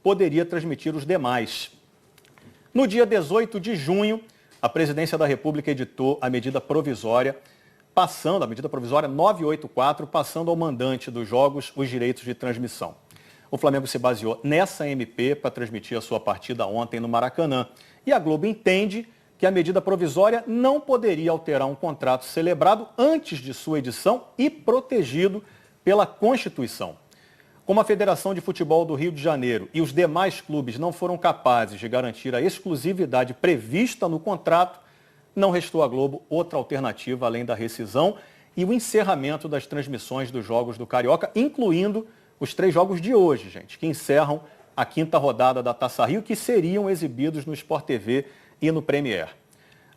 poderia transmitir os demais. No dia 18 de junho, a Presidência da República editou a medida provisória 984, passando ao mandante dos jogos os direitos de transmissão. O Flamengo se baseou nessa MP para transmitir a sua partida ontem no Maracanã. E a Globo entende que a medida provisória não poderia alterar um contrato celebrado antes de sua edição e protegido pela Constituição. Como a Federação de Futebol do Rio de Janeiro e os demais clubes não foram capazes de garantir a exclusividade prevista no contrato, não restou à Globo outra alternativa além da rescisão e o encerramento das transmissões dos jogos do Carioca, incluindo os 3 jogos de hoje, gente, que encerram a 5ª rodada da Taça Rio, que seriam exibidos no Sport TV e no Premier.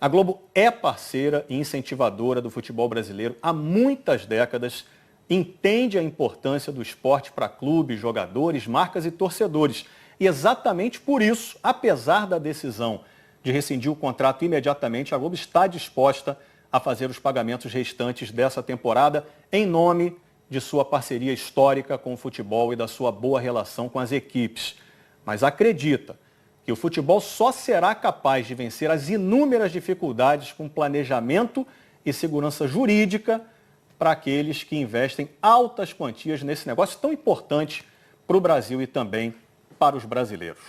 A Globo é parceira e incentivadora do futebol brasileiro há muitas décadas, entende a importância do esporte para clubes, jogadores, marcas e torcedores. E exatamente por isso, apesar da decisão de rescindir o contrato imediatamente, a Globo está disposta a fazer os pagamentos restantes dessa temporada em nome de sua parceria histórica com o futebol e da sua boa relação com as equipes. Mas acredita que o futebol só será capaz de vencer as inúmeras dificuldades com planejamento e segurança jurídica para aqueles que investem altas quantias nesse negócio tão importante para o Brasil e também para os brasileiros.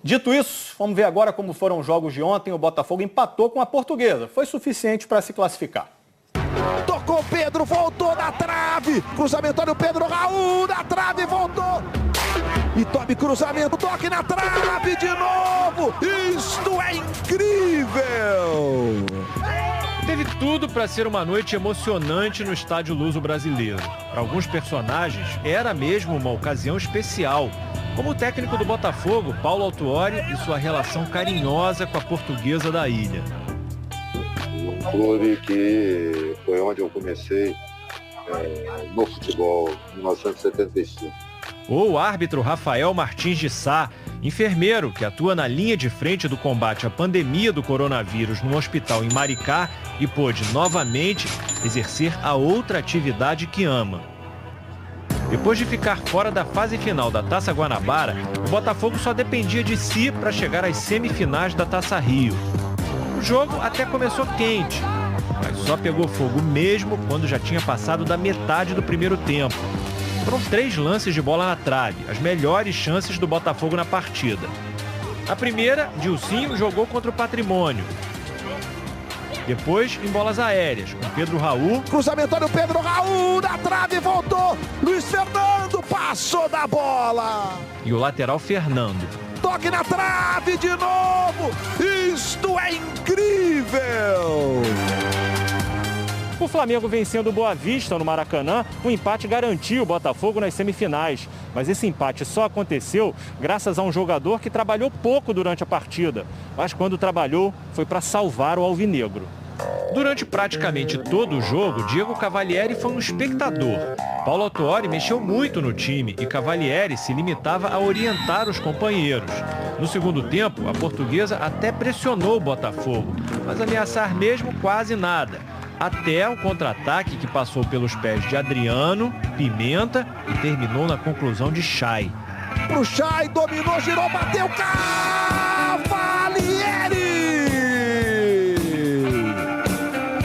Dito isso, vamos ver agora como foram os jogos de ontem. O Botafogo empatou com a Portuguesa. Foi suficiente para se classificar. Tocou Pedro, voltou na trave. Cruzamento do Pedro Raul, na trave, voltou. E tome cruzamento, toque na trave de novo. Isto é incrível. Teve tudo para ser uma noite emocionante no Estádio Luso-Brasileiro. Para alguns personagens, era mesmo uma ocasião especial, como o técnico do Botafogo, Paulo Autuori, e sua relação carinhosa com a Portuguesa da ilha. Um clube que foi onde eu comecei no futebol, em 1975. Ou o árbitro Rafael Martins de Sá, enfermeiro que atua na linha de frente do combate à pandemia do coronavírus no hospital em Maricá e pôde novamente exercer a outra atividade que ama. Depois de ficar fora da fase final da Taça Guanabara, o Botafogo só dependia de si para chegar às semifinais da Taça Rio. O jogo até começou quente, mas só pegou fogo mesmo quando já tinha passado da metade do primeiro tempo. Foram 3 lances de bola na trave, as melhores chances do Botafogo na partida. A primeira, Dilcinho jogou contra o Patrimônio. Depois, em bolas aéreas, com Pedro Raul. Cruzamento do Pedro Raul, na trave, voltou. Luiz Fernando passou da bola. E o lateral Fernando. Toque na trave de novo. Isto é incrível. O Flamengo vencendo o Boa Vista no Maracanã, o empate garantiu o Botafogo nas semifinais. Mas esse empate só aconteceu graças a um jogador que trabalhou pouco durante a partida. Mas quando trabalhou, foi para salvar o alvinegro. Durante praticamente todo o jogo, Diego Cavalieri foi um espectador. Paulo Autuori mexeu muito no time e Cavalieri se limitava a orientar os companheiros. No segundo tempo, a Portuguesa até pressionou o Botafogo, mas ameaçar mesmo quase nada. Até o contra-ataque que passou pelos pés de Adriano, Pimenta e terminou na conclusão de Chay. Pro Chay, dominou, girou, bateu, Cavalieri!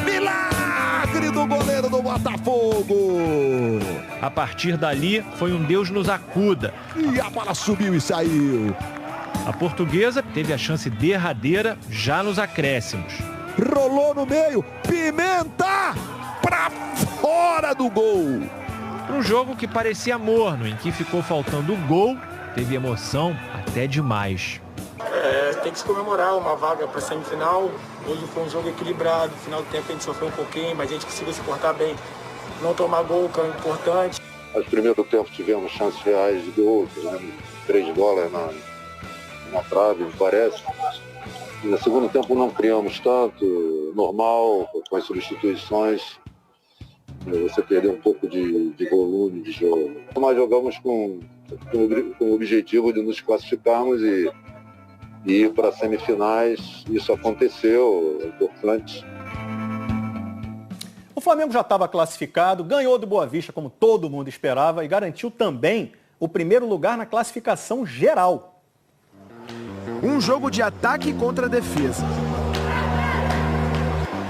Milagre do goleiro do Botafogo! A partir dali, foi um Deus nos acuda. E a bola subiu e saiu. A Portuguesa teve a chance derradeira já nos acréscimos. Rolou no meio, Pimenta pra fora do gol. Para um jogo que parecia morno, em que ficou faltando o gol, teve emoção até demais. Tem que se comemorar uma vaga para semifinal. Hoje foi um jogo equilibrado, no final do tempo a gente sofreu um pouquinho, mas a gente conseguiu se portar bem. Não tomar gol, que é importante. No primeiro tempo tivemos chances reais de gol, 3 bolas na trave, me parece. No segundo tempo não criamos tanto, normal, com as substituições, você perdeu um pouco de volume de jogo. Nós jogamos com o objetivo de nos classificarmos e ir para as semifinais, isso aconteceu, é importante. O Flamengo já estava classificado, ganhou do Boa Vista como todo mundo esperava e garantiu também o primeiro lugar na classificação geral. Um jogo de ataque contra a defesa.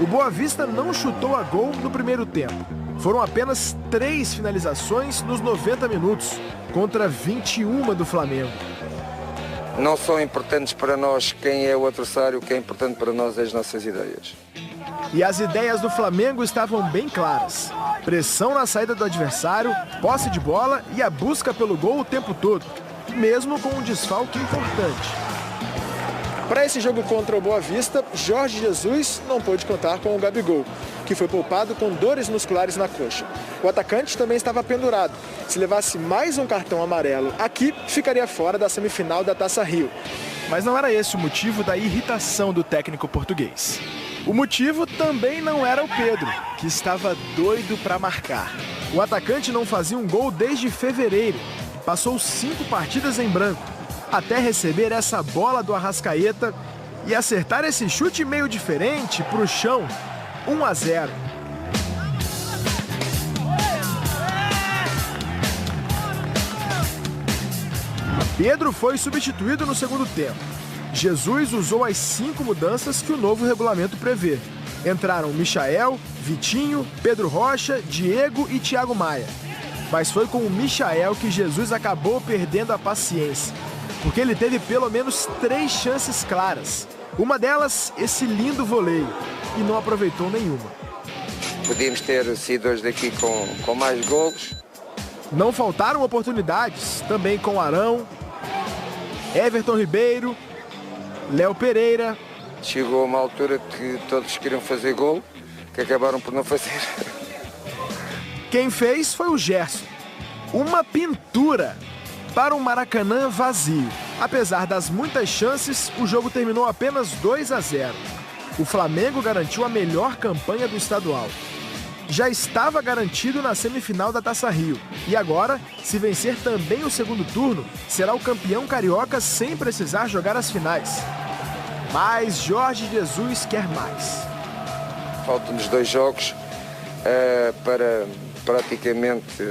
O Boa Vista não chutou a gol no primeiro tempo. Foram apenas 3 finalizações nos 90 minutos, contra 21 do Flamengo. Não são importantes para nós quem é o adversário, o que é importante para nós é as nossas ideias. E as ideias do Flamengo estavam bem claras. Pressão na saída do adversário, posse de bola e a busca pelo gol o tempo todo, mesmo com um desfalque importante. Para esse jogo contra o Boa Vista, Jorge Jesus não pôde contar com o Gabigol, que foi poupado com dores musculares na coxa. O atacante também estava pendurado. Se levasse mais um cartão amarelo aqui, ficaria fora da semifinal da Taça Rio. Mas não era esse o motivo da irritação do técnico português. O motivo também não era o Pedro, que estava doido para marcar. O atacante não fazia um gol desde fevereiro. Passou 5 partidas em branco, até receber essa bola do Arrascaeta e acertar esse chute meio diferente para o chão. 1-0. Pedro foi substituído no segundo tempo. Jesus usou as 5 mudanças que o novo regulamento prevê. Entraram Michael, Vitinho, Pedro Rocha, Diego e Thiago Maia. Mas foi com o Michael que Jesus acabou perdendo a paciência, porque ele teve pelo menos 3 chances claras. Uma delas, esse lindo voleio, e não aproveitou nenhuma. Podíamos ter sido hoje daqui com mais golos. Não faltaram oportunidades, também com Arão, Everton Ribeiro, Léo Pereira. Chegou uma altura que todos queriam fazer gol, que acabaram por não fazer. Quem fez foi o Gerson. Uma pintura para um Maracanã vazio. Apesar das muitas chances, o jogo terminou apenas 2-0. O Flamengo garantiu a melhor campanha do estadual. Já estava garantido na semifinal da Taça Rio. E agora, se vencer também o segundo turno, será o campeão carioca sem precisar jogar as finais. Mas Jorge Jesus quer mais. Faltam-nos 2 jogos para praticamente,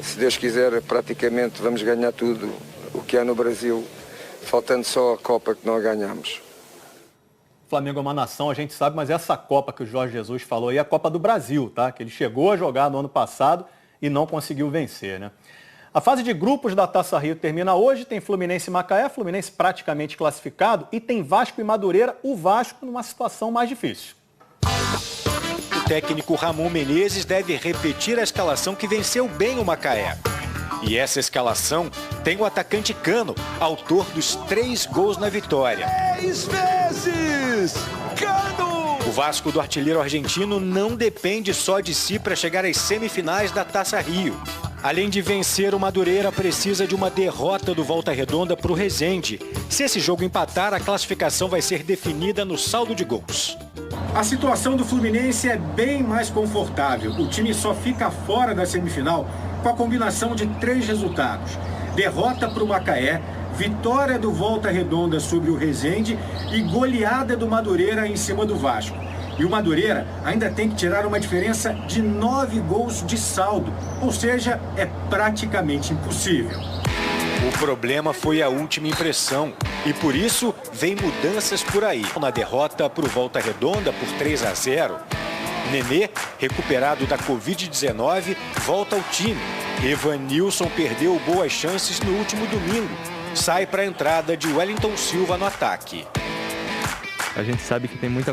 se Deus quiser, praticamente vamos ganhar tudo o que há no Brasil, faltando só a Copa que não a ganhamos. O Flamengo é uma nação, a gente sabe, mas essa Copa que o Jorge Jesus falou aí é a Copa do Brasil, tá? Que ele chegou a jogar no ano passado e não conseguiu vencer, né? A fase de grupos da Taça Rio termina hoje, tem Fluminense e Macaé, Fluminense praticamente classificado, e tem Vasco e Madureira, o Vasco numa situação mais difícil. O técnico Ramon Menezes deve repetir a escalação que venceu bem o Macaé. E essa escalação tem o atacante Cano, autor dos 3 gols na vitória. 3 vezes! Cano! O Vasco do artilheiro argentino não depende só de si para chegar às semifinais da Taça Rio. Além de vencer, o Madureira precisa de uma derrota do Volta Redonda para o Resende. Se esse jogo empatar, a classificação vai ser definida no saldo de gols. A situação do Fluminense é bem mais confortável. O time só fica fora da semifinal com a combinação de 3 resultados. Derrota para o Macaé, vitória do Volta Redonda sobre o Resende e goleada do Madureira em cima do Vasco. E o Madureira ainda tem que tirar uma diferença de 9 gols de saldo, ou seja, é praticamente impossível. O problema foi a última impressão e por isso vem mudanças por aí. Na derrota para o Volta Redonda por 3-0, Nenê, recuperado da Covid-19, volta ao time. Evanilson perdeu boas chances no último domingo. Sai para a entrada de Wellington Silva no ataque. A gente sabe que tem muita